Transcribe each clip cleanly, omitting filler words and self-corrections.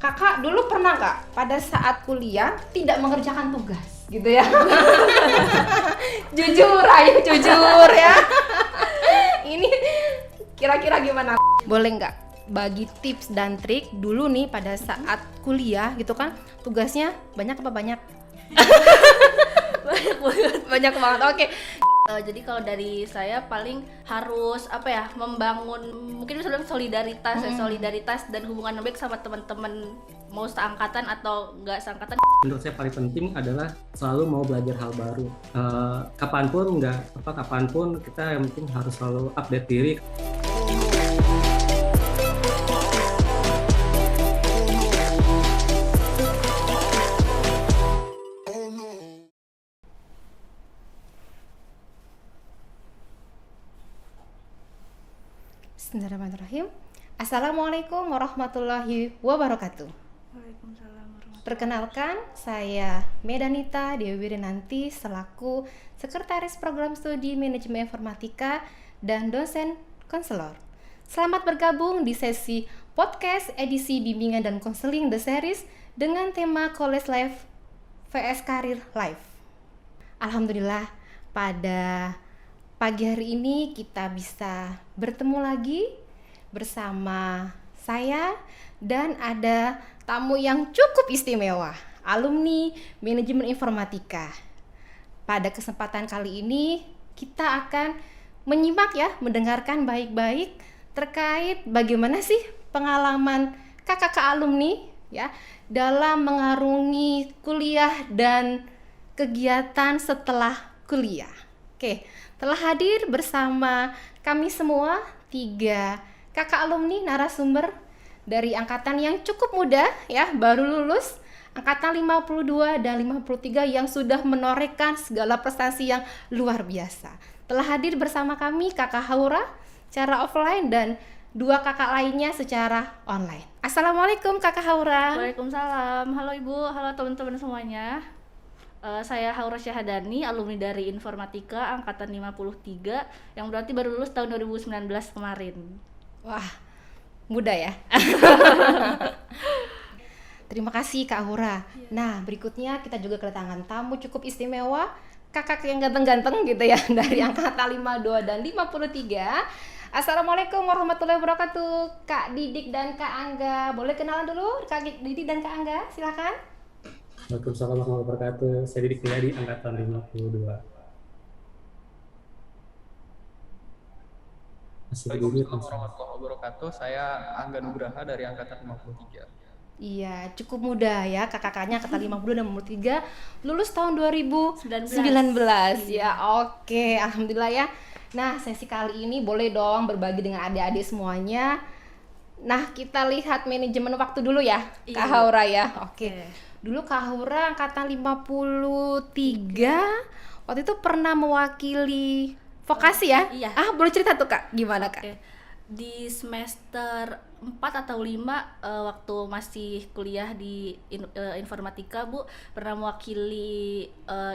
Kakak dulu pernah nggak pada saat kuliah tidak mengerjakan tugas gitu ya? Jujur, ayo jujur ya. Ini kira-kira gimana? Boleh nggak bagi tips dan trik dulu nih pada saat kuliah gitu kan? Tugasnya banyak apa banyak? Banyak banget. Oke. Jadi kalau dari saya paling harus membangun mungkin bisa bilang solidaritas dan hubungan yang baik sama teman-teman mau seangkatan atau nggak seangkatan. Menurut saya paling penting adalah selalu mau belajar hal baru. Kapanpun kita yang penting harus selalu update diri. Bismillahirrahmanirrahim. Assalamualaikum warahmatullahi wabarakatuh. Waalaikumsalam warahmatullahi. Perkenalkan, saya Medanita Dewi Wirinanti selaku Sekretaris Program Studi Manajemen Informatika dan dosen konselor. Selamat bergabung di sesi podcast edisi bimbingan dan konseling The Series dengan tema College Life vs Career Life. Alhamdulillah, pada pagi hari ini kita bisa bertemu lagi bersama saya dan ada tamu yang cukup istimewa, alumni Manajemen Informatika. Pada kesempatan kali ini kita akan menyimak mendengarkan baik-baik terkait bagaimana sih pengalaman kakak-kakak alumni dalam mengarungi kuliah dan kegiatan setelah kuliah. Oke, telah hadir bersama kami semua 3 kakak alumni narasumber dari angkatan yang cukup muda baru lulus, angkatan 52 dan 53 yang sudah menorehkan segala prestasi yang luar biasa. Telah hadir bersama kami Kakak Haura secara offline dan 2 kakak lainnya secara online. Assalamualaikum Kakak Haura. Waalaikumsalam. Halo Ibu, halo teman-teman semuanya. Saya Haura Syahadani, alumni dari Informatika angkatan 53 yang berarti baru lulus tahun 2019 kemarin. Wah, muda ya. Terima kasih Kak Haura. Nah, berikutnya kita juga kedatangan tamu cukup istimewa, kakak yang ganteng-ganteng gitu ya dari angkatan 52 dan 53. Assalamualaikum warahmatullahi wabarakatuh, Kak Didik dan Kak Angga. Boleh kenalan dulu, Kak Didik dan Kak Angga, silakan. Waalaikumsalam warahmatullahi wabarakatuh. Saya Didik Priadi, angkatan 52. Waalaikumsalam warahmatullahi wabarakatuh. Saya Angga Nugraha dari angkatan 53. Iya, cukup muda ya kakak-kakaknya angkatan 52 dan 53, lulus tahun 2019. Ya, oke, alhamdulillah ya. Nah, sesi kali ini boleh dong berbagi dengan adik-adik semuanya. Nah, kita lihat manajemen waktu dulu ya, Kak Haura ya. Oke. Dulu Kak Haura angkatan 53, waktu itu pernah mewakili vokasi ya? Iya. Boleh cerita tuh Kak, gimana Kak? Di semester 4 atau 5 waktu masih kuliah di Informatika, Bu, pernah mewakili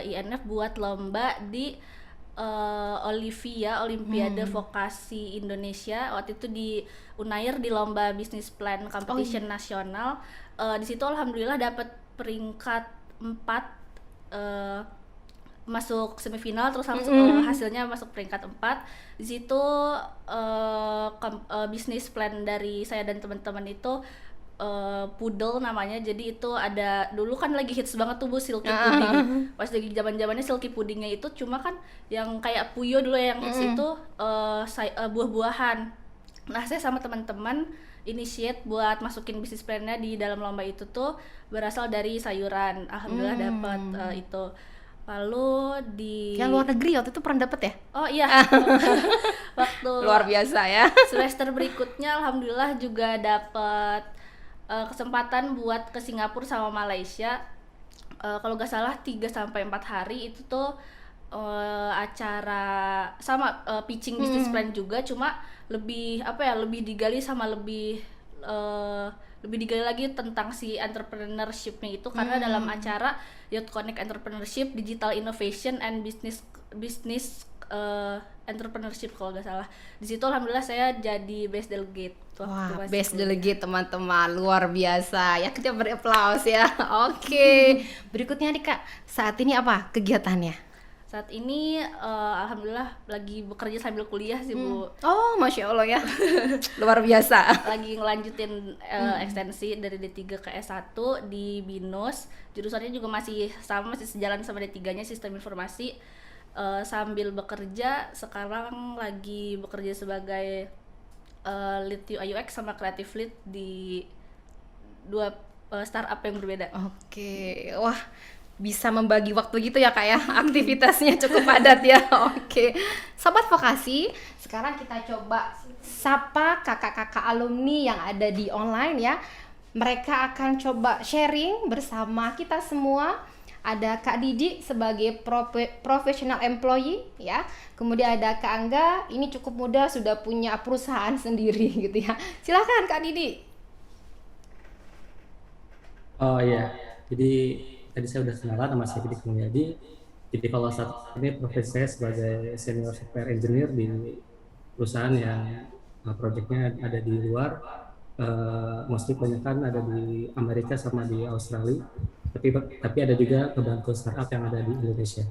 INF buat lomba di Olimpiade Vokasi Indonesia. Waktu itu di Unair di lomba Business Plan Competition nasional. Di situ alhamdulillah dapat peringkat 4, masuk semifinal, terus hasilnya masuk peringkat 4. Di situ bisnis plan dari saya dan teman-teman itu Poodle namanya. Jadi itu ada, dulu kan lagi hits banget tuh Bu, silky pudding. Pas lagi zaman-zamannya silky puddingnya itu cuma kan yang kayak Puyo dulu yang hits itu buah-buahan. Nah, saya sama teman-teman initiate buat masukin bisnis plan-nya di dalam lomba itu tuh berasal dari sayuran. Alhamdulillah dapat itu. Lalu di Yang luar negeri waktu itu pernah dapet ya? Oh iya. Waktu Luar biasa ya. semester berikutnya alhamdulillah juga dapat kesempatan buat ke Singapura sama Malaysia. Kalau nggak salah 3-4 hari itu tuh acara sama pitching business plan juga, cuma lebih lebih digali sama lebih digali lagi tentang si entrepreneurship-nya itu, karena dalam acara Youth Connect Entrepreneurship, Digital Innovation and Business entrepreneurship kalau nggak salah. Di situ alhamdulillah saya jadi best delegate waktu Wah, masih best kuliah. delegate teman-teman, luar biasa. Ya, kita beri aplaus ya. Oke. Berikutnya nih Kak, saat ini apa kegiatannya? Saat ini alhamdulillah lagi bekerja sambil kuliah sih Bu. Oh, Masya Allah ya. Luar biasa. Lagi ngelanjutin ekstensi dari D3 ke S1 di BINUS. Jurusannya juga masih sama, masih sejalan sama D3-nya, sistem informasi. Sambil bekerja, sekarang lagi bekerja sebagai lead UI UX sama creative lead di dua startup yang berbeda. Oke, wah bisa membagi waktu gitu ya Kak ya, aktivitasnya cukup padat ya. Oke, Sobat Vokasi, sekarang kita coba sapa kakak-kakak alumni yang ada di online ya. Mereka akan coba sharing bersama kita semua. Ada Kak Didi sebagai professional employee ya. Kemudian ada Kak Angga, ini cukup muda, sudah punya perusahaan sendiri gitu ya. Silakan Kak Didi. Oh iya, jadi tadi saya udah kenalan, nama saya Didi Mulyadi. Jadi kalau saat ini profesi saya sebagai senior software engineer di perusahaan yang proyeknya ada di luar, mostly kebanyakan ada di Amerika sama di Australia. Tapi ada juga kebantu startup yang ada di Indonesia.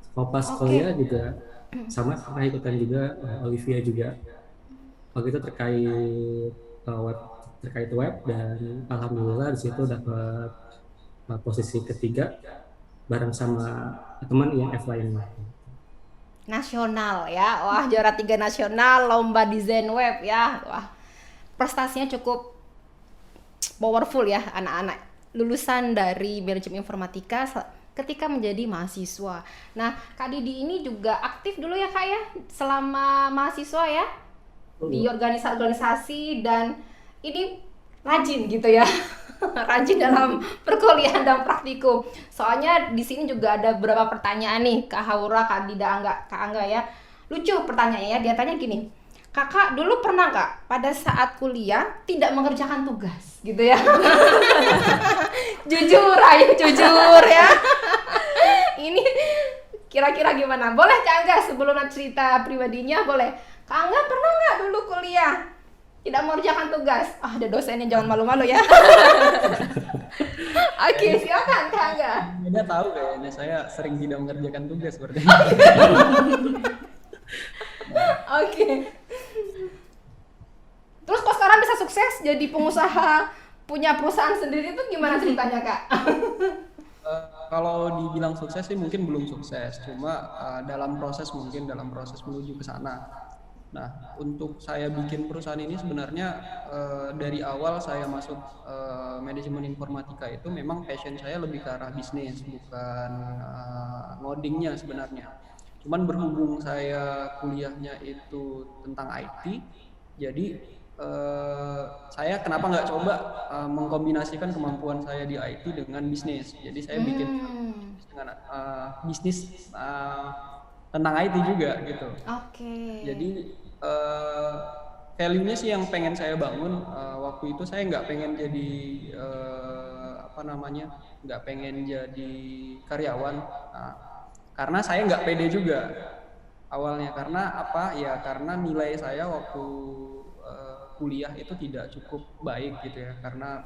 Kalau pas kuliah juga sama, pernah ikutan juga Olivia juga. Waktu itu terkait web dan alhamdulillah di situ dapat posisi ketiga bareng sama teman INF lainnya. Nasional ya, wah juara 3 nasional lomba desain web ya, wah prestasinya cukup powerful ya anak-anak lulusan dari manajemen informatika ketika menjadi mahasiswa. Nah Kak Didi ini juga aktif dulu ya Kak ya selama mahasiswa ya di organisasi dan ini rajin gitu ya. Rajin dalam perkuliahan dan praktikum. Soalnya di sini juga ada beberapa pertanyaan nih Kak Haura, Kak Dida, Kak Angga ya. Lucu pertanyaannya ya, dia tanya gini. Kakak dulu pernah nggak pada saat kuliah tidak mengerjakan tugas gitu ya? Jujur, ayo jujur ya. Ini kira-kira gimana? Boleh Kak Angga sebelum cerita pribadinya boleh. Kak Angga pernah nggak dulu kuliah tidak mengerjakan tugas? Ah, ada dosennya, jangan malu-malu ya. Oke, silakan Kak Angga. Beda tahu kayaknya saya sering tidak mengerjakan tugas seperti Oke. Terus kok sekarang bisa sukses jadi pengusaha, punya perusahaan sendiri itu gimana ceritanya Kak? Kalau dibilang sukses sih mungkin belum sukses, cuma dalam proses menuju ke sana. Nah, untuk saya bikin perusahaan ini sebenarnya dari awal saya masuk manajemen informatika itu memang passion saya lebih ke arah bisnis, bukan ngodingnya sebenarnya. Cuman berhubung saya kuliahnya itu tentang IT, jadi saya kenapa nggak coba mengkombinasikan kemampuan saya di IT dengan bisnis. Jadi saya bikin dengan bisnis tentang IT juga gitu. Oke. Jadi value-nya sih yang pengen saya bangun. Waktu itu saya nggak pengen jadi nggak pengen jadi karyawan. Karena saya nggak pede juga awalnya. Karena apa? Ya karena nilai saya waktu kuliah itu tidak cukup baik gitu ya. Karena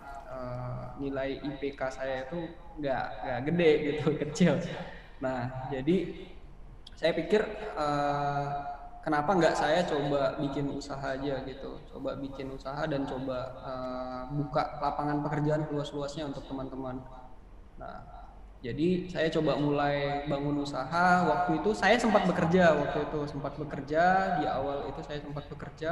nilai IPK saya itu nggak gede gitu, kecil. Nah, jadi saya pikir kenapa nggak saya coba bikin usaha aja gitu, coba bikin usaha dan coba buka lapangan pekerjaan luas-luasnya untuk teman-teman. Nah, jadi saya coba mulai bangun usaha. Waktu itu saya sempat bekerja, di awal itu saya sempat bekerja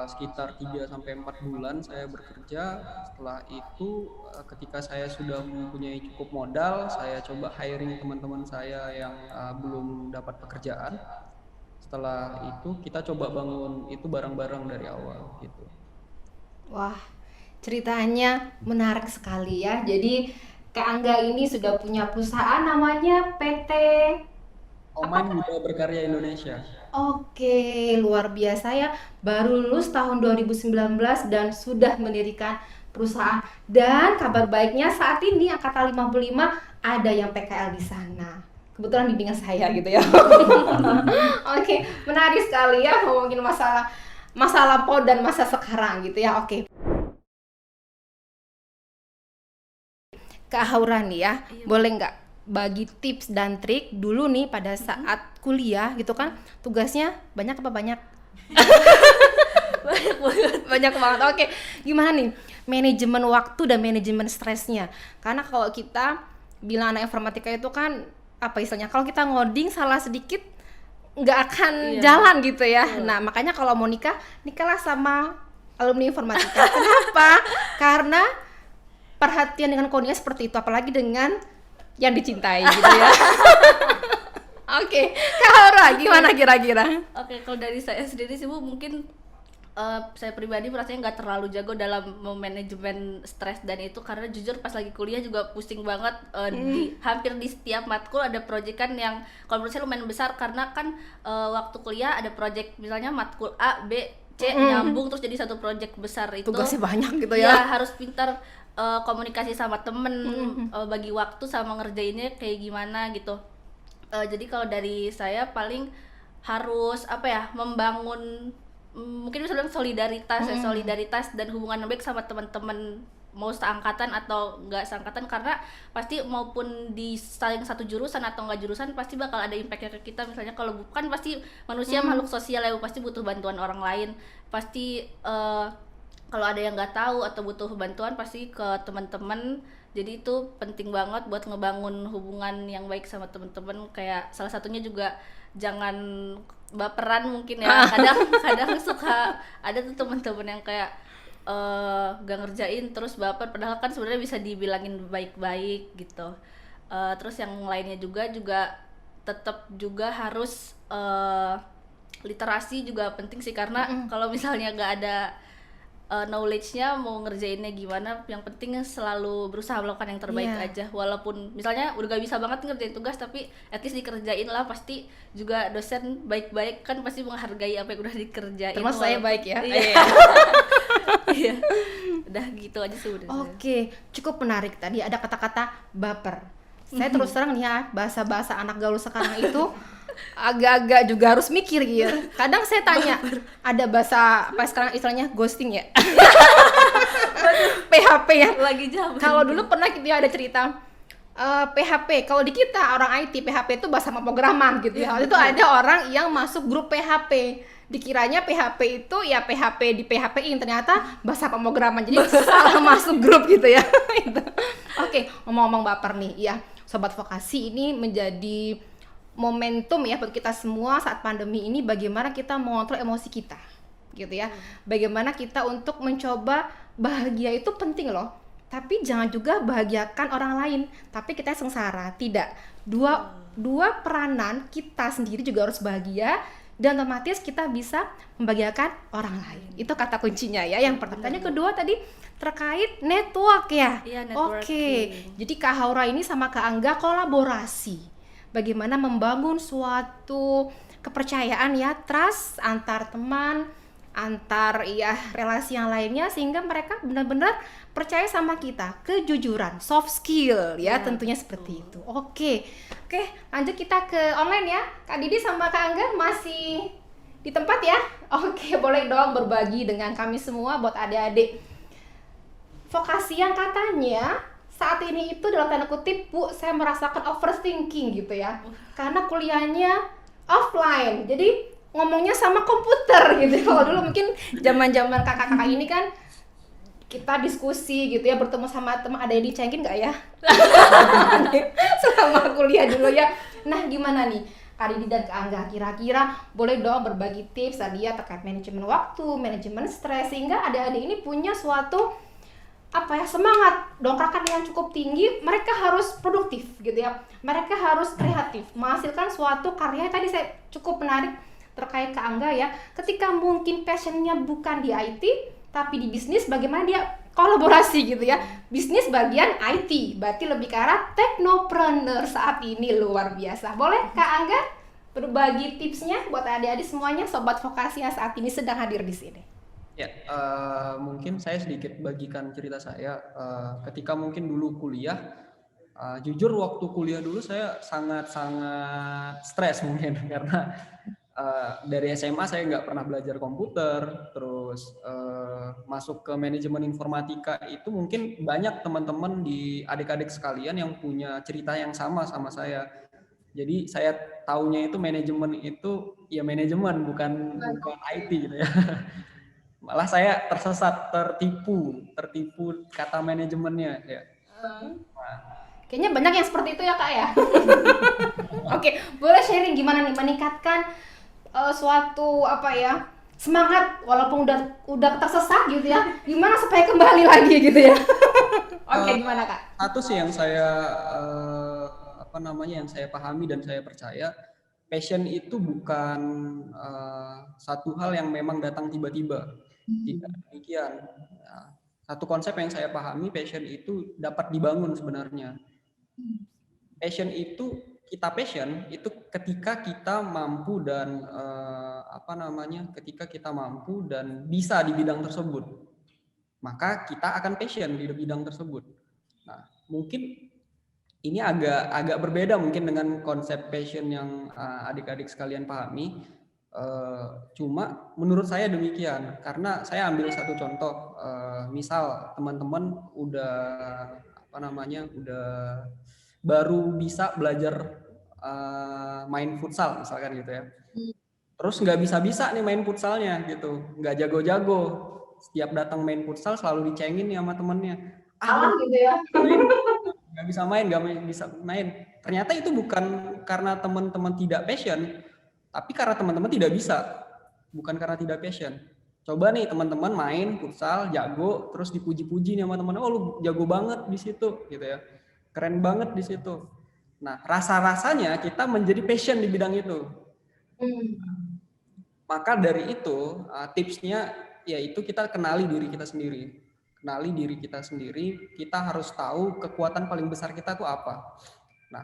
sekitar 3-4 bulan saya bekerja. Setelah itu ketika saya sudah mempunyai cukup modal, saya coba hiring teman-teman saya yang belum dapat pekerjaan. Setelah itu kita coba bangun itu bareng-bareng dari awal gitu. Wah, ceritanya menarik sekali ya. Jadi Kak Angga ini sudah punya perusahaan namanya PT Oman Muda Berkarya Indonesia. Oke, luar biasa ya. Baru lulus tahun 2019 dan sudah mendirikan perusahaan. Dan kabar baiknya saat ini angkatan 55 ada yang PKL di sana. kebetulan bimbingan saya gitu ya. Oke, menarik sekali ya ngomongin masalah PO dan masa sekarang gitu ya. Oke. Kak Haura nih ya, boleh nggak bagi tips dan trik dulu nih pada saat kuliah gitu kan, tugasnya banyak apa banyak? Banyak banget. Oke, gimana nih manajemen waktu dan manajemen stresnya? Karena kalau kita bilang anak informatika itu kan apa istilahnya, kalau kita ngoding salah sedikit nggak akan jalan gitu ya. Nah makanya kalau mau nikahlah sama alumni informatika. Kenapa? Karena perhatian dengan codingnya seperti itu, apalagi dengan yang dicintai gitu ya. Oke, Kak Haura gimana kira-kira? Oke, kalau dari saya sendiri sih Bu, mungkin saya pribadi merasanya nggak terlalu jago dalam manajemen stres dan itu, karena jujur pas lagi kuliah juga pusing banget. Hampir di setiap matkul ada proyekan yang kalau menurut saya lumayan besar, karena kan waktu kuliah ada proyek misalnya matkul A, B, C nyambung terus jadi satu proyek besar. Itu tugasnya banyak gitu ya. Ya harus pintar komunikasi sama temen, bagi waktu sama ngerjainnya kayak gimana gitu. Jadi kalau dari saya paling harus membangun mungkin bisa bilang solidaritas dan hubungan yang baik sama teman-teman, mau seangkatan atau nggak seangkatan, karena pasti maupun di saling satu jurusan atau nggak jurusan pasti bakal ada impactnya ke kita. Misalnya kalau bukan, pasti manusia makhluk sosial ya, pasti butuh bantuan orang lain, pasti kalau ada yang nggak tahu atau butuh bantuan pasti ke teman-teman. Jadi itu penting banget buat ngebangun hubungan yang baik sama teman-teman. Kayak salah satunya juga jangan baperan mungkin ya. Kadang suka ada tuh teman-teman yang kayak gak ngerjain terus baper, padahal kan sebenarnya bisa dibilangin baik-baik gitu. Terus yang lainnya juga tetap juga harus literasi juga penting sih, karena kalau misalnya nggak ada knowledge-nya mau ngerjainnya gimana, yang penting selalu berusaha melakukan yang terbaik aja. Walaupun misalnya udah gak bisa banget ngerjain tugas, tapi at least dikerjain lah. Pasti juga dosen baik-baik kan pasti menghargai apa yang udah dikerjain. Termasuk saya baik ya. Iya. Udah gitu aja sih udah. Oke, cukup menarik tadi ada kata-kata baper. Saya terus terang nih ya, bahasa-bahasa anak gaul sekarang itu agak-agak juga harus mikir gitu. Kadang saya tanya, ada bahasa apa sekarang istilahnya ghosting ya? PHP ya. Lagi jam. Kalau dulu pernah gitu ya, ada cerita PHP. Kalau di kita orang IT, PHP itu bahasa pemrograman gitu ya. Itu ada orang yang masuk grup PHP. Dikiranya PHP itu ya PHP di PHP-in, ternyata bahasa pemrograman. Jadi salah masuk grup gitu ya. Oke, ngomong-ngomong baper nih, ya Sobat Vokasi, ini menjadi momentum ya buat kita semua saat pandemi ini, bagaimana kita mengontrol emosi kita gitu ya. Bagaimana kita untuk mencoba bahagia itu penting loh, tapi jangan juga bahagiakan orang lain tapi kita sengsara. Tidak, dua peranan, kita sendiri juga harus bahagia dan otomatis kita bisa membahagiakan orang lain. Itu kata kuncinya ya, yang pertama. Yang kedua tadi terkait network ya. Oke, jadi Kak Haura ini sama Kak Angga kolaborasi, bagaimana membangun suatu kepercayaan ya, trust antar teman, antar ya relasi yang lainnya, sehingga mereka benar-benar percaya sama kita. Kejujuran, soft skill ya, tentunya seperti itu. Oke, lanjut kita ke online ya. Kak Didi sama Kak Angga masih di tempat ya? Oke, boleh dong berbagi dengan kami semua buat adik-adik vokasi yang katanya saat ini itu dalam tanda kutip, Bu, saya merasakan overthinking gitu ya, karena kuliahnya offline, jadi ngomongnya sama komputer gitu. Kalau dulu mungkin zaman-zaman kakak-kakak ini kan kita diskusi gitu ya, bertemu sama teman, ada yang dicengin nggak ya? Selama kuliah dulu ya. Nah gimana nih Kak Didi dan Kak Angga, kira-kira boleh dong berbagi tips tadi ya terkait manajemen waktu, manajemen stres, sehingga adik-adik ini punya suatu semangat, dongkrakan yang cukup tinggi. Mereka harus produktif gitu ya, mereka harus kreatif, menghasilkan suatu karya. Tadi saya cukup menarik terkait Kak Angga ya, ketika mungkin passionnya bukan di IT tapi di bisnis, bagaimana dia kolaborasi gitu ya, bisnis bagian IT, berarti lebih ke arah teknopreneur saat ini. Luar biasa. Boleh Kak Angga berbagi tipsnya buat adik-adik semuanya, Sobat Vokasi yang saat ini sedang hadir di sini? Ya, mungkin saya sedikit bagikan cerita saya. Ketika mungkin dulu kuliah, Jujur waktu kuliah dulu saya sangat stres mungkin karena dari SMA saya nggak pernah belajar komputer, terus masuk ke manajemen informatika itu mungkin banyak teman-teman di adik-adik sekalian yang punya cerita yang sama saya. Jadi saya taunya itu manajemen itu ya manajemen bukan IT gitu ya. Malah saya tersesat, tertipu kata manajemennya ya. Kayaknya banyak yang seperti itu ya Kak ya. Oke, boleh sharing gimana nih meningkatkan suatu semangat walaupun udah tersesat gitu ya. Gimana supaya kembali lagi gitu ya? Oke, gimana Kak? Satu sih yang saya yang saya pahami dan saya percaya, passion itu bukan satu hal yang memang datang tiba-tiba. Tidak demikian. Satu konsep yang saya pahami, passion itu dapat dibangun sebenarnya. Passion itu ketika kita mampu dan ketika kita mampu dan bisa di bidang tersebut, maka kita akan passion di bidang tersebut. Nah, mungkin ini agak berbeda mungkin dengan konsep passion yang adik-adik sekalian pahami. Cuma menurut saya demikian, karena saya ambil satu contoh, misal teman-teman udah baru bisa belajar main futsal misalkan gitu ya. Terus nggak bisa nih main futsalnya gitu, nggak jago-jago. Setiap datang main futsal selalu dicengin nih sama temennya. Gitu ya. Nggak bisa main. Ternyata itu bukan karena teman-teman tidak passion, tapi karena teman-teman tidak bisa. Bukan karena tidak passion. Coba nih teman-teman main futsal, jago, terus dipuji-puji nih sama teman, oh lu jago banget di situ gitu ya. Keren banget di situ. Nah, rasa-rasanya kita menjadi passion di bidang itu. Maka dari itu, tipsnya yaitu kita kenali diri kita sendiri. Kenali diri kita sendiri, kita harus tahu kekuatan paling besar kita itu apa. Nah,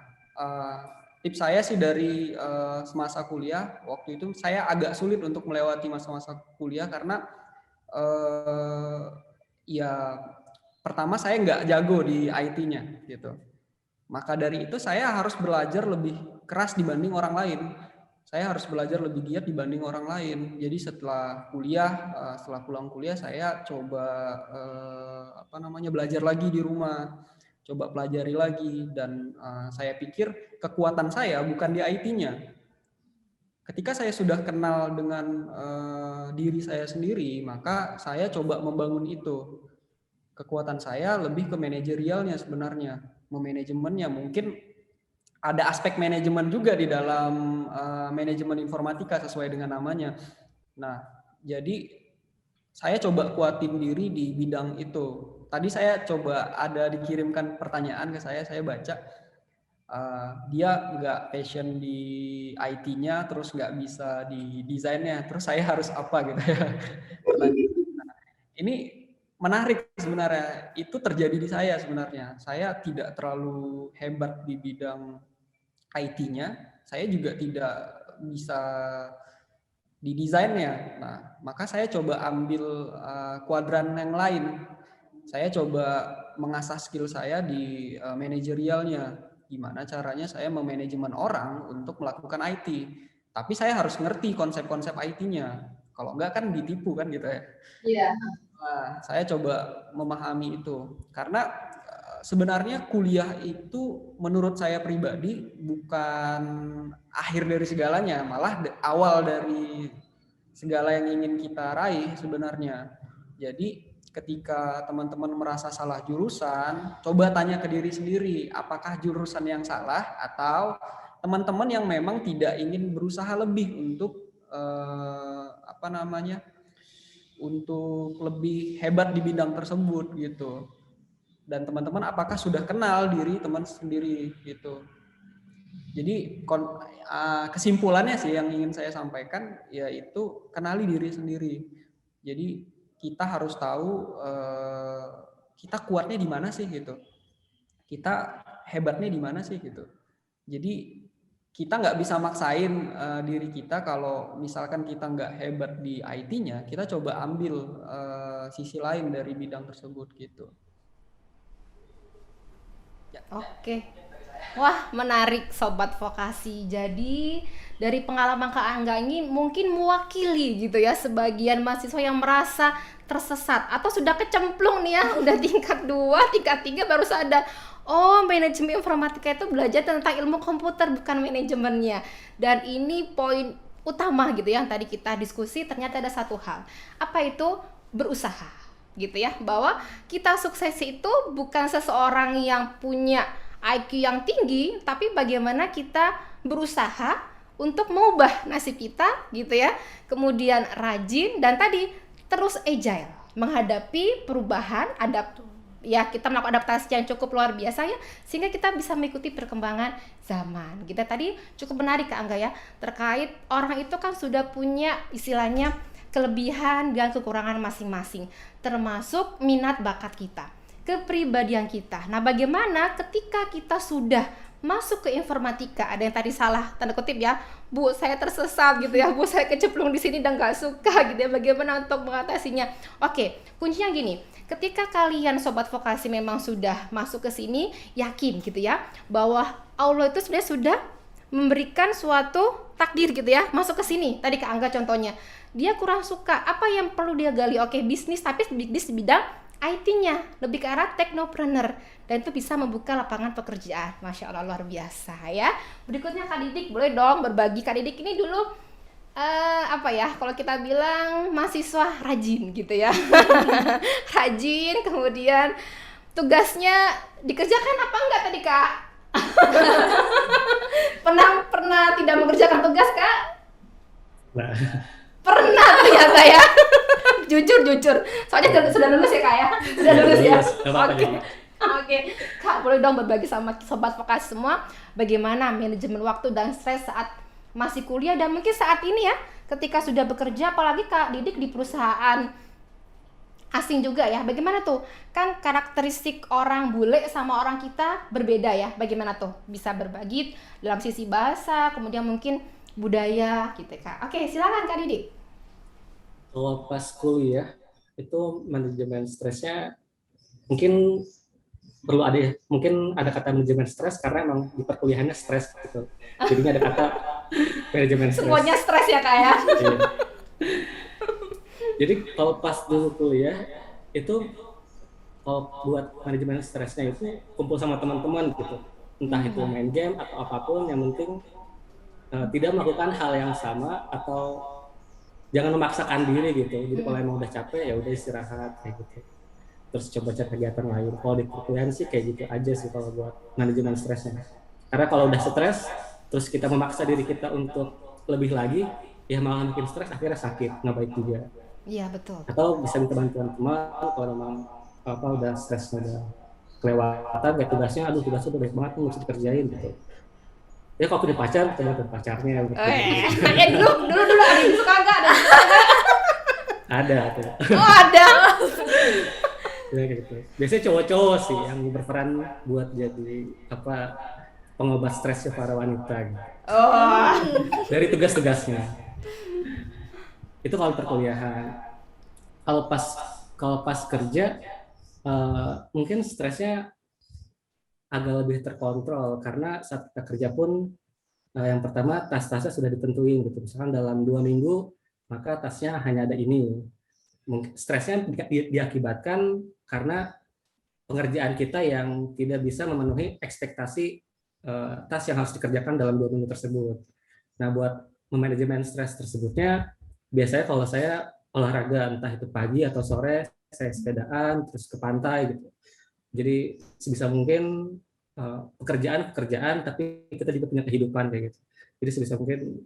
tips saya sih dari semasa kuliah, waktu itu saya agak sulit untuk melewati masa-masa kuliah karena pertama saya nggak jago di IT-nya gitu. Maka dari itu saya harus belajar lebih keras dibanding orang lain. Saya harus belajar lebih giat dibanding orang lain. Jadi setelah pulang kuliah saya coba belajar lagi di rumah, coba pelajari lagi, dan saya pikir kekuatan saya bukan di IT-nya. Ketika saya sudah kenal dengan diri saya sendiri, maka saya coba membangun itu. Kekuatan saya lebih ke manajerialnya sebenarnya, memanajemennya. Mungkin ada aspek manajemen juga di dalam manajemen informatika sesuai dengan namanya. Nah, jadi saya coba kuatin diri di bidang itu. Tadi saya coba ada dikirimkan pertanyaan ke saya baca. Dia nggak passion di IT-nya, terus nggak bisa di desainnya, terus saya harus apa gitu ya. Ini menarik sebenarnya, itu terjadi di saya sebenarnya. Saya tidak terlalu hebat di bidang IT-nya, saya juga tidak bisa di desainnya. Nah, maka saya coba ambil kuadran yang lain. Saya coba mengasah skill saya di manajerialnya. Gimana caranya saya memanajemen orang untuk melakukan IT. Tapi saya harus ngerti konsep-konsep IT-nya. Kalau enggak kan ditipu kan gitu ya. Iya. Nah, saya coba memahami itu. Karena sebenarnya kuliah itu menurut saya pribadi bukan akhir dari segalanya, malah awal dari segala yang ingin kita raih sebenarnya. Jadi ketika teman-teman merasa salah jurusan, coba tanya ke diri sendiri, apakah jurusan yang salah atau teman-teman yang memang tidak ingin berusaha lebih untuk untuk lebih hebat di bidang tersebut gitu. Dan teman-teman apakah sudah kenal diri teman sendiri gitu. Jadi kesimpulannya sih yang ingin saya sampaikan yaitu kenali diri sendiri. Jadi kita harus tahu kita kuatnya di mana sih gitu. Kita hebatnya di mana sih gitu. Jadi kita nggak bisa maksain diri kita kalau misalkan kita nggak hebat di IT-nya, kita coba ambil sisi lain dari bidang tersebut gitu. Ya. Oke. Wah, menarik Sobat Vokasi. Jadi, dari pengalaman Kak Angga ini mungkin mewakili gitu ya sebagian mahasiswa yang merasa tersesat atau sudah kecemplung nih ya, udah tingkat 2, tingkat 3 baru sadar. Oh, manajemen informatika itu belajar tentang ilmu komputer bukan manajemennya. Dan ini poin utama gitu ya, yang tadi kita diskusi, ternyata ada satu hal. Apa itu? Berusaha gitu ya, bahwa kita sukses itu bukan seseorang yang punya IQ yang tinggi, tapi bagaimana kita berusaha untuk mengubah nasib kita gitu ya, kemudian rajin dan tadi terus agile menghadapi perubahan, ya kita melakukan adaptasi yang cukup luar biasa ya, sehingga kita bisa mengikuti perkembangan zaman. Kita tadi cukup menarik Kak Angga ya, terkait orang itu kan sudah punya istilahnya kelebihan dan kekurangan masing-masing, termasuk minat bakat kita, kepribadian kita. Nah, bagaimana ketika kita sudah masuk ke informatika, ada yang tadi salah tanda kutip ya, Bu saya tersesat gitu ya, Bu saya kecemplung di sini dan nggak suka gitu ya, bagaimana untuk mengatasinya? Oke, kuncinya gini, ketika kalian Sobat Vokasi memang sudah masuk ke sini, yakin gitu ya bahwa Allah itu sebenarnya sudah memberikan suatu takdir gitu ya, masuk ke sini. Tadi Kak Angga contohnya, dia kurang suka, apa yang perlu dia gali? Oke, bisnis, tapi bisnis di bidang IT-nya, lebih ke arah teknopreneur, dan itu bisa membuka lapangan pekerjaan. Masya Allah, luar biasa ya. Berikutnya Kak Didik, boleh dong berbagi. Kak Didik ini dulu apa ya, kalau kita bilang mahasiswa rajin gitu ya. Rajin, kemudian tugasnya dikerjakan apa enggak tadi Kak? pernah tidak mengerjakan tugas Kak? Nah, Pernah ternyata ya. jujur soalnya sudah lulus ya Kak ya, sudah lulus ya. Oke, Kak boleh dong berbagi sama Sobat Vokasi semua bagaimana manajemen waktu dan stres saat masih kuliah dan mungkin saat ini ya ketika sudah bekerja, apalagi Kak Didik di perusahaan asing juga ya, bagaimana tuh? Kan karakteristik orang bule sama orang kita berbeda ya, bagaimana tuh bisa berbagi dalam sisi bahasa, kemudian mungkin budaya gitu Kak. Oke, silakan Kak Didik. kalau pas kuliah itu manajemen stresnya mungkin perlu ada ya, mungkin ada kata manajemen stres karena emang di perkuliahannya stres gitu. Jadinya ada kata manajemen stres. Semuanya stres ya Kak ya. Iya. Jadi kalau pas dulu kuliah itu kalau buat manajemen stresnya itu kumpul sama teman-teman gitu, entah itu main game atau apapun, yang penting tidak melakukan hal yang sama atau jangan memaksakan diri gitu. Jadi kalau emang udah capek ya udah istirahat kayak gitu. Terus coba cari kegiatan lain. Kalau di perkuliahan sih kayak gitu aja sih kalau buat manajemen stresnya. Karena kalau udah stres, terus kita memaksa diri kita untuk lebih lagi, ya malah makin stres, akhirnya sakit, nggak baik juga. Iya betul. Atau bisa minta bantuan teman kalau memang udah stres, udah kelewatan kayak tugasnya, aduh tugasnya udah banyak banget nih mesti dikerjain gitu. Ya kalau punya pacar, kita bantu pacarnya gitu. Dulu ada yang suka nggak? Ada tuh. Oh ada. Ya, gitu. Biasanya cowok-cowok sih yang berperan buat jadi pengobat stresnya para wanita gitu. Oh. Dari tugas-tugasnya. Itu kalau perkuliahan. Kalau pas kerja mungkin stresnya agak lebih terkontrol karena saat kita kerja pun yang pertama tas-tasnya sudah ditentuin gitu. Misalkan dalam 2 minggu maka tasnya hanya ada ini. Mungkin stresnya diakibatkan karena pengerjaan kita yang tidak bisa memenuhi ekspektasi tas yang harus dikerjakan dalam 2 minggu tersebut. Nah, buat memanajemen stres tersebutnya, biasanya kalau saya olahraga, entah itu pagi atau sore, saya sepedaan, terus ke pantai gitu. Jadi sebisa mungkin pekerjaan, tapi kita juga punya kehidupan kayak gitu. Jadi sebisa mungkin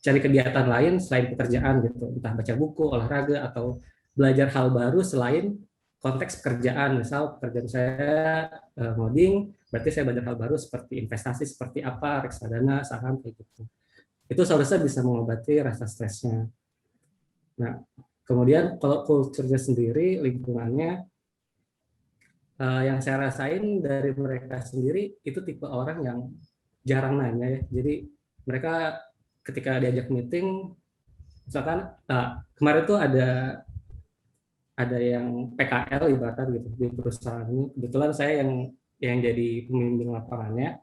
cari kegiatan lain selain pekerjaan gitu, entah baca buku, olahraga, atau belajar hal baru selain konteks pekerjaan. Misal pekerjaan saya ngoding, berarti saya belajar hal baru seperti investasi, seperti apa, reksadana, saham kayak gitu. Itu seharusnya bisa mengobati rasa stresnya. Nah, kemudian kalau culture-nya sendiri, lingkungannya, yang saya rasain dari mereka sendiri itu tipe orang yang jarang nanya ya. Jadi mereka ketika diajak meeting, misalkan kemarin tuh ada yang PKL ibaratnya gitu di perusahaan ini. Kebetulan saya yang yang jadi pembimbing lapangannya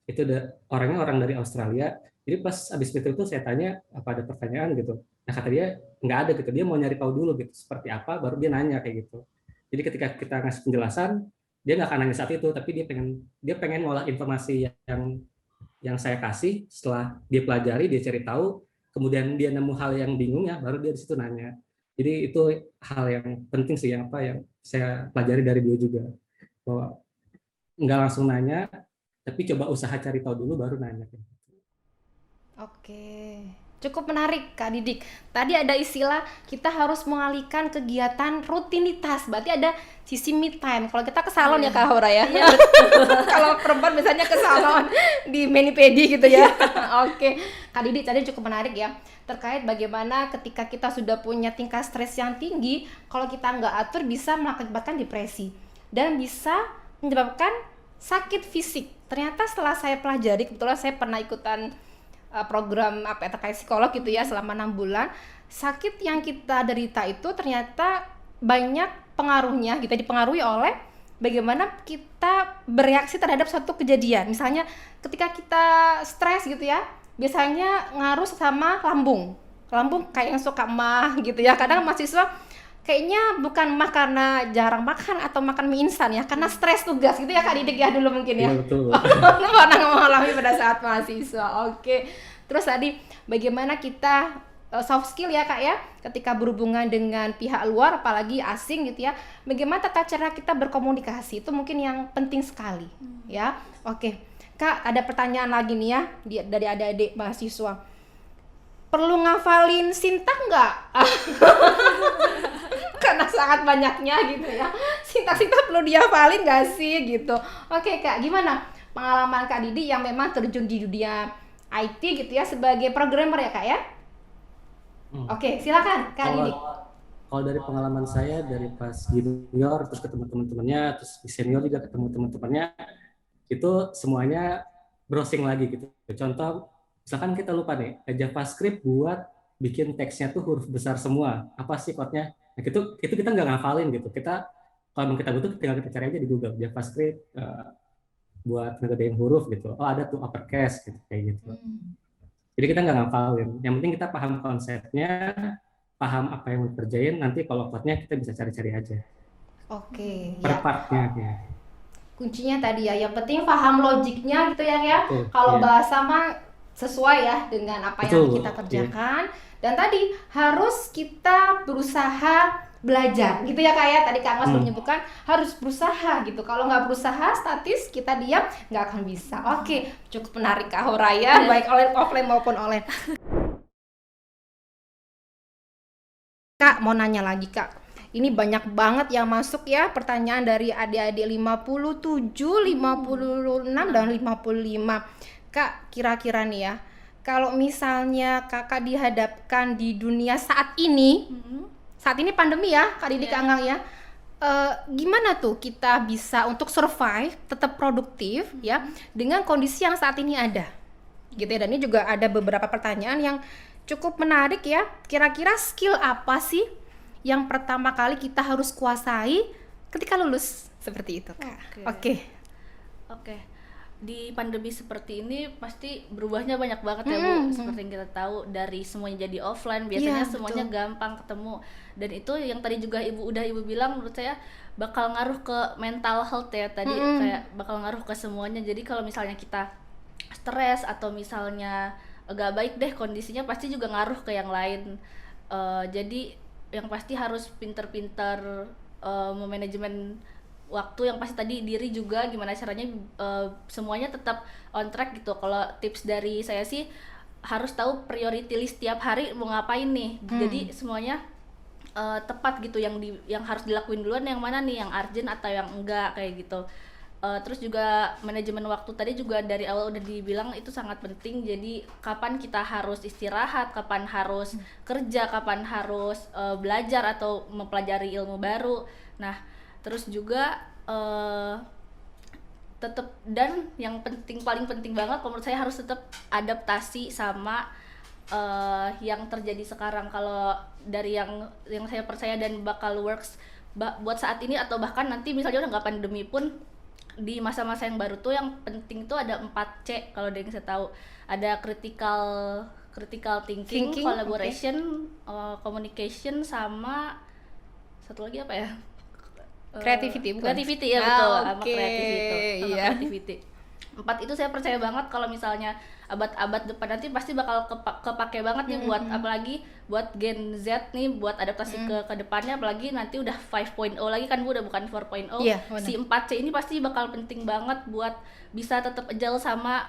itu orangnya orang dari Australia. Jadi pas abis meeting itu saya tanya apa ada pertanyaan gitu. Nah kata dia nggak ada gitu. Dia mau nyari tahu dulu gitu seperti apa, baru dia nanya kayak gitu. Jadi ketika kita ngasih penjelasan, dia nggak akan nanya saat itu, tapi dia pengen ngolah informasi yang saya kasih. Setelah dia pelajari, dia cari tahu, kemudian dia nemu hal yang bingung ya, baru dia di situ nanya. Jadi itu hal yang penting sih yang saya pelajari dari dia juga, bahwa nggak langsung nanya, tapi coba usaha cari tahu dulu baru nanya. Oke, cukup menarik Kak Didik. Tadi ada istilah kita harus mengalihkan kegiatan rutinitas. Berarti ada sisi me time. Kalau kita ke salon ya Kak Hora ya. Iya, betul. Kalau perempuan biasanya ke salon di mani-pedi gitu ya. Oke, Kak Didik tadi cukup menarik ya. Terkait bagaimana ketika kita sudah punya tingkat stres yang tinggi, kalau kita nggak atur bisa mengakibatkan depresi dan bisa menyebabkan sakit fisik. Ternyata setelah saya pelajari, kebetulan saya pernah ikutan program terkait psikolog gitu ya selama 6 bulan. Sakit yang kita derita itu ternyata banyak pengaruhnya, kita dipengaruhi oleh bagaimana kita bereaksi terhadap suatu kejadian. Misalnya ketika kita stres gitu ya, biasanya ngaruh sama lambung kayak yang suka emah gitu ya. Kadang mahasiswa kayaknya bukan mah karena jarang makan atau makan mie instan ya, karena stres tugas gitu ya Kak Didik ya dulu mungkin ya. Iya betul. Pernah mengalami pada saat mahasiswa. Oke. Terus tadi bagaimana kita soft skill ya Kak ya, ketika berhubungan dengan pihak luar apalagi asing gitu ya. Bagaimana tata cara kita berkomunikasi itu mungkin yang penting sekali ya. Oke. Kak, ada pertanyaan lagi nih ya dari adik-adik mahasiswa. Perlu ngafalin sintaks nggak? Karena sangat banyaknya gitu ya. Sintaks perlu dihafalin nggak sih gitu. Oke Kak, gimana pengalaman Kak Didi yang memang terjun di dunia IT gitu ya sebagai programmer ya Kak ya? Oke, silakan Kak Didi. Kalau dari pengalaman saya dari pas junior terus ketemu teman-temannya, terus di senior juga ketemu teman-temannya, itu semuanya browsing lagi gitu. Contoh, misalkan kita lupa nih, JavaScript buat bikin teksnya tuh huruf besar semua. Apa sih code-nya? Nah, itu kita nggak ngafalin gitu. Kalau kita butuh, tinggal kita cari aja di Google JavaScript buat ngegedein huruf gitu. Oh ada tuh uppercase gitu kayak gitu. Jadi kita nggak ngafalin. Yang penting kita paham konsepnya, paham apa yang mau kerjain. Nanti kalau code-nya kita bisa cari-cari aja. Oke. Per partnya ya. Kuncinya tadi ya. Yang penting paham logiknya gitu ya. Kalau bahasa mah sesuai ya dengan apa yang kita kerjakan. Dan tadi harus kita berusaha belajar gitu ya Kak ya. Tadi Kak Mas menyebutkan harus berusaha gitu. Kalau nggak berusaha statis kita diam nggak akan bisa. Oke, cukup menarik Kak Horaya, baik offline maupun online. Kak mau nanya lagi Kak. Ini banyak banget yang masuk ya pertanyaan dari adik-adik 57, 56 dan 55. Kak, kira-kira nih ya, kalau misalnya Kakak dihadapkan di dunia saat ini pandemi ya, Kak Didi Kak Anggang ya, gimana tuh kita bisa untuk survive, tetap produktif ya, dengan kondisi yang saat ini ada, gitu ya. Dan ini juga ada beberapa pertanyaan yang cukup menarik ya. Kira-kira skill apa sih yang pertama kali kita harus kuasai ketika lulus seperti itu Kak? Oke. Di pandemi seperti ini pasti berubahnya banyak banget ya Bu. Seperti yang kita tahu, dari semuanya jadi offline, biasanya semuanya gampang ketemu. Dan itu yang tadi juga Ibu bilang, menurut saya bakal ngaruh ke mental health ya tadi. Kayak bakal ngaruh ke semuanya. Jadi kalau misalnya kita stres atau misalnya agak baik deh kondisinya, pasti juga ngaruh ke yang lain. Jadi yang pasti harus pinter-pinter memanajemen waktu, yang pasti tadi diri juga gimana caranya semuanya tetap on track gitu. Kalau tips dari saya sih harus tahu priority list tiap hari mau ngapain nih. Jadi semuanya tepat gitu, yang harus dilakuin duluan yang mana nih, yang urgent atau yang enggak kayak gitu. Terus juga manajemen waktu tadi juga dari awal udah dibilang itu sangat penting. Jadi kapan kita harus istirahat, kapan harus kerja, kapan harus belajar atau mempelajari ilmu baru. Nah, terus juga tetap, dan yang paling penting banget menurut saya harus tetap adaptasi sama yang terjadi sekarang. Kalau dari yang saya percaya dan bakal works buat saat ini atau bahkan nanti misalnya udah nggak pandemi pun, di masa-masa yang baru tuh yang penting tuh ada 4C kalau ada yang saya tahu. Ada critical thinking, collaboration, communication, sama satu lagi apa ya? Creativity, bukan? Creativity ya, betul. Sama Oke, iya. creativity. 4 itu saya percaya banget kalau misalnya abad-abad depan nanti pasti bakal kepake banget nih buat apalagi buat Gen Z nih, buat adaptasi ke depannya, apalagi nanti udah 5.0 lagi kan Bu, udah bukan 4.0. Iya, Si 4C ini pasti bakal penting banget buat bisa tetap agile sama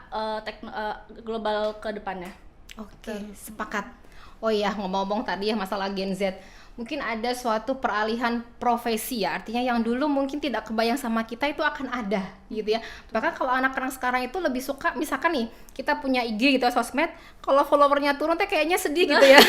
global ke depannya. Oke, sepakat. Oh iya, ngomong-ngomong tadi ya masalah Gen Z, mungkin ada suatu peralihan profesi ya, artinya yang dulu mungkin tidak kebayang sama kita itu akan ada gitu ya. Bahkan kalau anak-anak sekarang itu lebih suka, misalkan nih kita punya IG gitu, sosmed, kalau followernya turun teh kayaknya sedih gitu ya.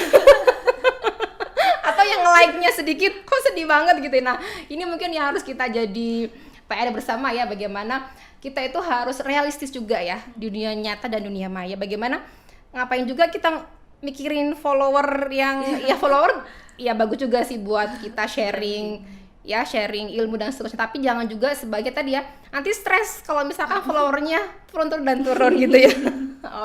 Atau yang like-nya sedikit, kok sedih banget gitu. Nah, ini mungkin yang harus kita jadi PR bersama ya, bagaimana kita itu harus realistis juga ya di dunia nyata dan dunia maya. Bagaimana ngapain juga kita mikirin follower yang ya follower ya bagus juga sih buat kita sharing ya, sharing ilmu dan seterusnya, tapi jangan juga sebagai tadi ya anti stres kalau misalkan followernya turun dan turun gitu ya.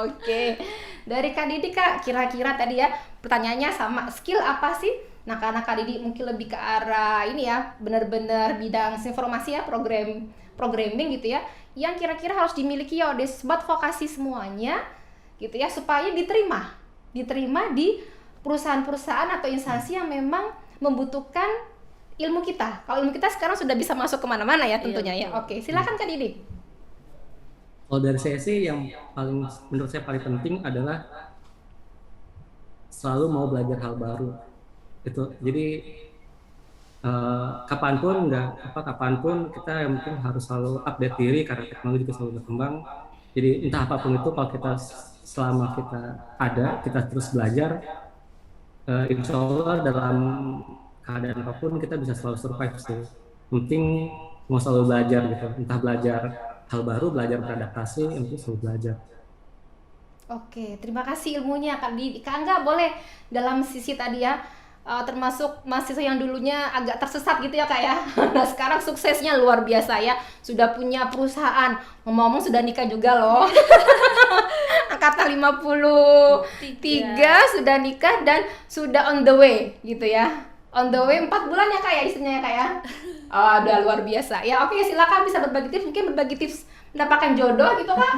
Oke. Dari Kak Didi Kak, kira-kira tadi ya pertanyaannya sama, skill apa sih? Nah, karena Kak Didi mungkin lebih ke arah ini ya, benar-benar bidang informasi ya, programming gitu ya, yang kira-kira harus dimiliki ya di sebat vokasi semuanya gitu ya, supaya diterima di perusahaan-perusahaan atau instansi yang memang membutuhkan ilmu kita. Kalau ilmu kita sekarang sudah bisa masuk kemana-mana ya tentunya ya. Oke, silakan Kak Didi. Kalau dari saya sih yang paling menurut saya paling penting adalah selalu mau belajar hal baru. Itu jadi kapanpun kita yang mungkin harus selalu update diri karena teknologi juga selalu berkembang. Jadi entah apapun itu, kalau kita selama kita ada, kita terus belajar, insya Allah dalam keadaan apapun kita bisa selalu survive sih. Penting mau selalu belajar gitu, entah belajar hal baru, belajar beradaptasi, yang penting selalu belajar. Oke, terima kasih ilmunya Kak Didi. Kak Angga boleh dalam sisi tadi ya, termasuk mahasiswa yang dulunya agak tersesat gitu ya Kak ya. Nah sekarang suksesnya luar biasa ya, sudah punya perusahaan, ngomong-ngomong sudah nikah juga loh. Angkatan 53 sudah nikah dan sudah on the way gitu ya. On the way 4 bulan ya Kak ya istrinya ya Kak ya. Oh, udah luar biasa. Ya oke, silakan bisa berbagi tips, mungkin berbagi tips mendapatkan jodoh gitu Kak.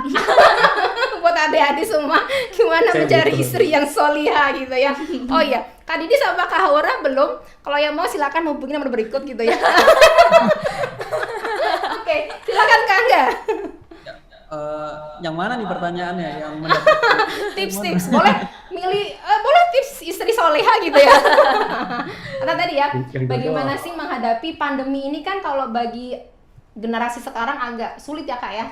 Buat adik-adik semua, gimana mencari istri yang solihah gitu ya. Oh iya, Kak Didi sama Kak Haura belum. Kalau yang mau silakan hubungi nomor berikut gitu ya. Oke, silakan Kak Angga. Yang mana nih pertanyaannya? Yang mendapatkan Tips-tips, boleh milih, boleh tips istri soleha gitu ya. Karena tadi ya, bagaimana sih menghadapi pandemi ini kan, kalau bagi generasi sekarang agak sulit ya Kak ya,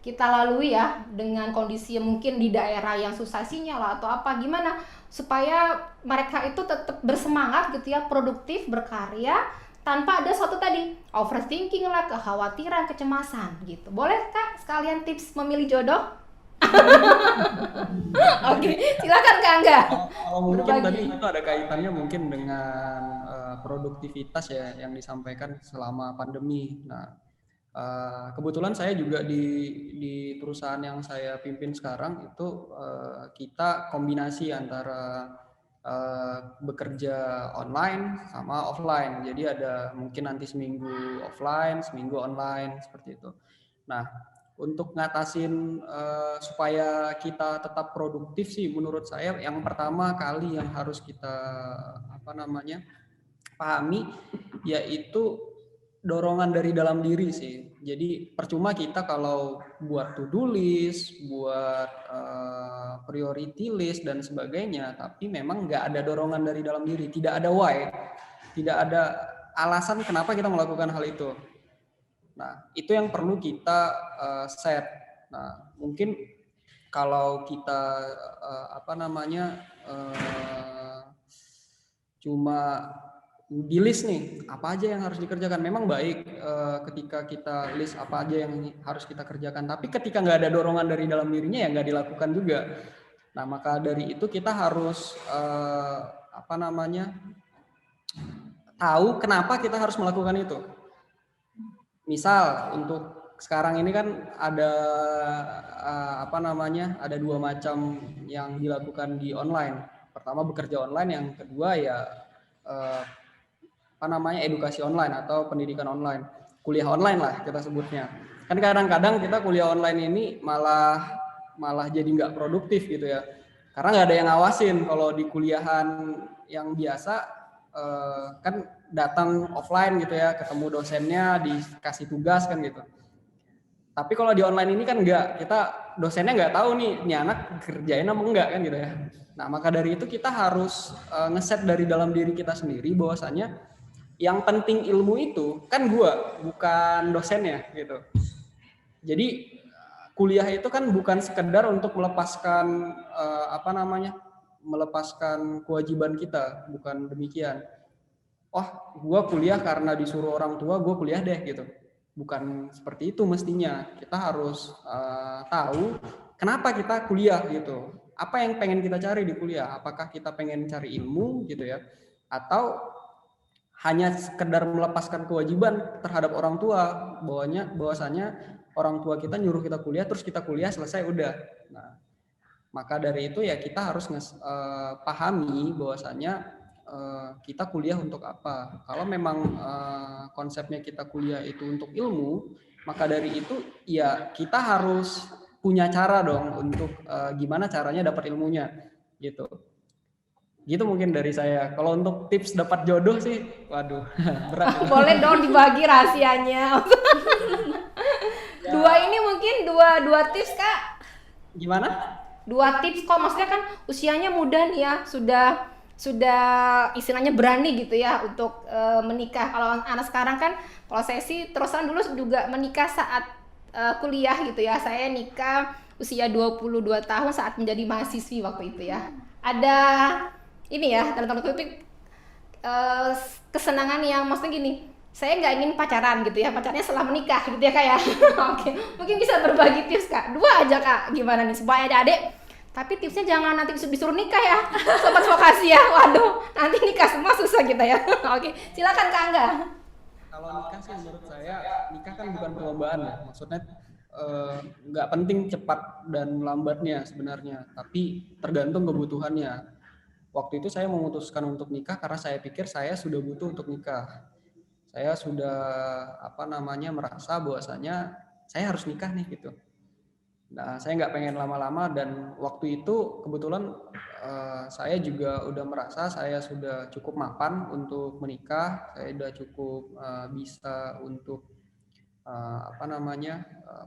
kita lalui ya dengan kondisi yang mungkin di daerah yang susah sinyal atau apa, gimana supaya mereka itu tetap bersemangat gitu ya, produktif, berkarya, tanpa ada suatu tadi overthinking lah, kekhawatiran, kecemasan gitu. Boleh Kak sekalian tips memilih jodoh? Oke, silakan Kak Angga. Kalau mungkin tadi itu ada kaitannya mungkin dengan produktivitas ya yang disampaikan selama pandemi. Nah, kebetulan saya juga di perusahaan yang saya pimpin sekarang itu kita kombinasi antara bekerja online sama offline. Jadi ada mungkin nanti seminggu offline, seminggu online seperti itu. Nah, untuk ngatasin supaya kita tetap produktif sih, menurut saya yang pertama kali yang harus kita pahami yaitu dorongan dari dalam diri sih. Jadi percuma kita kalau buat to-do list, buat priority list dan sebagainya, tapi memang nggak ada dorongan dari dalam diri, tidak ada why, tidak ada alasan kenapa kita melakukan hal itu. Nah, itu yang perlu kita set. Nah, mungkin kalau kita cuma di list nih apa aja yang harus dikerjakan, memang baik ketika kita list apa aja yang harus kita kerjakan, tapi ketika nggak ada dorongan dari dalam dirinya ya nggak dilakukan juga. Nah, maka dari itu kita harus tahu kenapa kita harus melakukan itu. misal untuk sekarang ini kan ada ada 2 macam yang dilakukan di online. Pertama bekerja online, yang kedua ya eh, edukasi online atau pendidikan online, kuliah online lah kita sebutnya. Kan kadang-kadang kita kuliah online ini malah jadi nggak produktif gitu ya, karena nggak ada yang ngawasin. Kalau di kuliahan yang biasa kan datang offline gitu ya, ketemu dosennya, dikasih tugas kan gitu. Tapi kalau di online ini kan enggak, kita dosennya nggak tahu nih ini anak kerjain apa enggak kan gitu ya. Nah maka dari itu kita harus ngeset dari dalam diri kita sendiri bahwasanya yang penting ilmu itu kan gua, bukan dosennya gitu. Jadi kuliah itu kan bukan sekedar untuk melepaskan melepaskan kewajiban kita, bukan demikian. Oh, gua kuliah karena disuruh orang tua, gua kuliah deh gitu. Bukan seperti itu mestinya. Kita harus tahu kenapa kita kuliah gitu. Apa yang pengen kita cari di kuliah? Apakah kita pengen cari ilmu gitu ya? Atau hanya sekedar melepaskan kewajiban terhadap orang tua, bahwasanya orang tua kita nyuruh kita kuliah, terus kita kuliah selesai udah. Nah, maka dari itu ya kita harus pahami bahwasanya kita kuliah untuk apa. Kalau memang konsepnya kita kuliah itu untuk ilmu, maka dari itu ya kita harus punya cara dong untuk gimana caranya dapat ilmunya gitu. Gitu mungkin dari saya. Kalau untuk tips dapat jodoh sih, waduh, berat. Boleh dong dibagi rahasianya. Dua ini mungkin dua tips Kak. Gimana? 2 tips kok, maksudnya kan usianya muda nih ya, sudah istilahnya berani gitu ya untuk menikah. Kalau anak sekarang kan, kalau saya sih terusan dulu juga menikah saat kuliah gitu ya. Saya nikah usia 22 tahun saat menjadi mahasiswi waktu itu ya. Ada ini ya, dalam tanda kutip kesenangan yang maksudnya gini, saya nggak ingin pacaran gitu ya, pacarnya setelah menikah gitu ya Kak ya. Oke, mungkin bisa berbagi tips Kak, 2 aja Kak, gimana nih supaya adik-adik, tapi tipsnya jangan nanti disuruh nikah ya, sobat vokasi ya, waduh, nanti nikah semua susah kita ya. Oke, silakan Kak Angga. Kalau nikah sih menurut saya, nikah kan bukan perlombaan ya, maksudnya nggak penting cepat dan lambatnya sebenarnya, tapi tergantung kebutuhannya. Waktu itu saya memutuskan untuk nikah karena saya pikir saya sudah butuh untuk nikah. Saya sudah merasa bahwasanya saya harus nikah nih gitu. Nah, saya nggak pengen lama-lama, dan waktu itu kebetulan saya juga udah merasa saya sudah cukup mapan untuk menikah. Saya udah cukup bisa untuk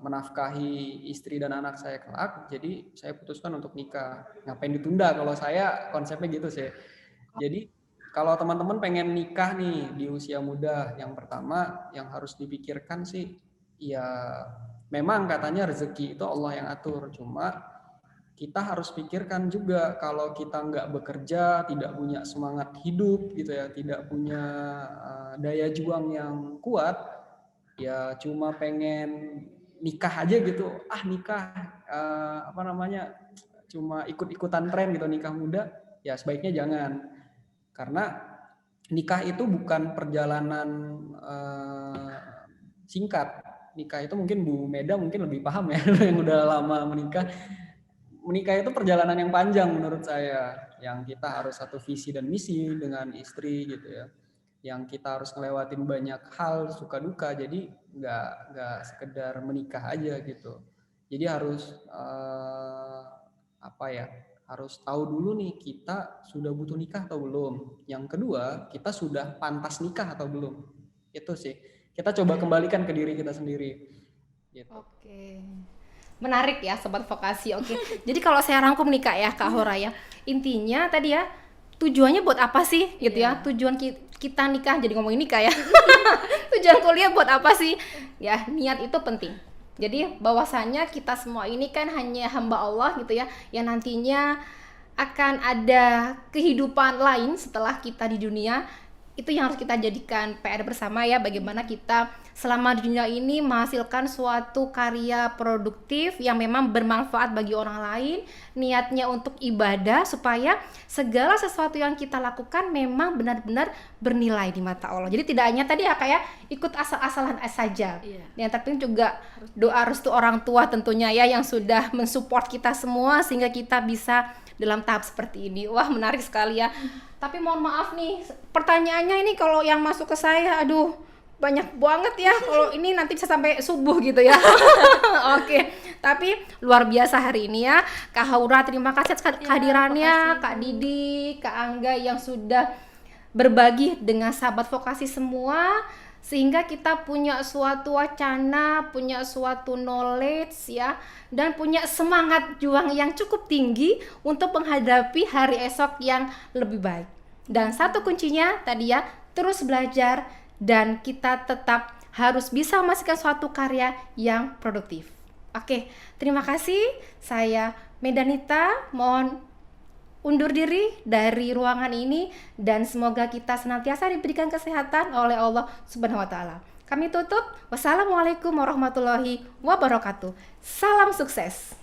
menafkahi istri dan anak saya kelak. Jadi saya putuskan untuk nikah. Ngapain ditunda, kalau saya konsepnya gitu sih. Jadi kalau teman-teman pengen nikah nih di usia muda, yang pertama yang harus dipikirkan sih ya, memang katanya rezeki itu Allah yang atur, cuma kita harus pikirkan juga kalau kita nggak bekerja, tidak punya semangat hidup gitu ya, tidak punya daya juang yang kuat, ya cuma pengen nikah aja gitu, nikah cuma ikut-ikutan tren gitu, nikah muda, ya sebaiknya jangan. Karena nikah itu bukan perjalanan singkat. Nikah itu mungkin Bu Meda mungkin lebih paham ya, yang udah lama menikah. Menikah itu perjalanan yang panjang menurut saya, yang kita harus satu visi dan misi dengan istri gitu ya, yang kita harus ngelewatin banyak hal suka duka. Jadi nggak sekedar menikah aja gitu. Jadi harus harus tahu dulu nih kita sudah butuh nikah atau belum. Yang kedua, kita sudah pantas nikah atau belum. Itu sih. Kita coba kembalikan ke diri kita sendiri. Gitu. Oke. Menarik ya sobat vokasi. Oke. Jadi kalau saya rangkum nih Kak ya, Kak Hora ya. Intinya tadi ya, tujuannya buat apa sih gitu ya? Tujuan kita nikah, jadi ngomongin nikah ya. Tujuan kuliah buat apa sih? Ya, niat itu penting. Jadi bahwasanya kita semua ini kan hanya hamba Allah gitu ya, yang nantinya akan ada kehidupan lain setelah kita di dunia. itu yang harus kita jadikan PR bersama ya, bagaimana kita selama di dunia ini menghasilkan suatu karya produktif yang memang bermanfaat bagi orang lain, niatnya untuk ibadah supaya segala sesuatu yang kita lakukan memang benar-benar bernilai di mata Allah. Jadi tidak hanya tadi ya kayak ikut asal-asalan saja. Yang terpenting juga doa restu orang tua tentunya ya, yang sudah mensupport kita semua sehingga kita bisa dalam tahap seperti ini. Wah, menarik sekali ya. Tapi mohon maaf nih, pertanyaannya ini kalau yang masuk ke saya, aduh banyak banget ya. Kalau ini nanti bisa sampai subuh gitu ya. Oke, tapi luar biasa hari ini ya, Kak Haura. Terima kasih atas kehadirannya, Kak Didi, Kak Angga yang sudah berbagi dengan sahabat vokasi semua, sehingga kita punya suatu wacana, punya suatu knowledge ya, dan punya semangat juang yang cukup tinggi untuk menghadapi hari esok yang lebih baik. Dan satu kuncinya tadi ya, terus belajar, dan kita tetap harus bisa menghasilkan suatu karya yang produktif. Oke, terima kasih. Saya Medanita, mohon undur diri dari ruangan ini, dan semoga kita senantiasa diberikan kesehatan oleh Allah Subhanahu wa taala. Kami tutup. Wassalamualaikum warahmatullahi wabarakatuh. Salam sukses.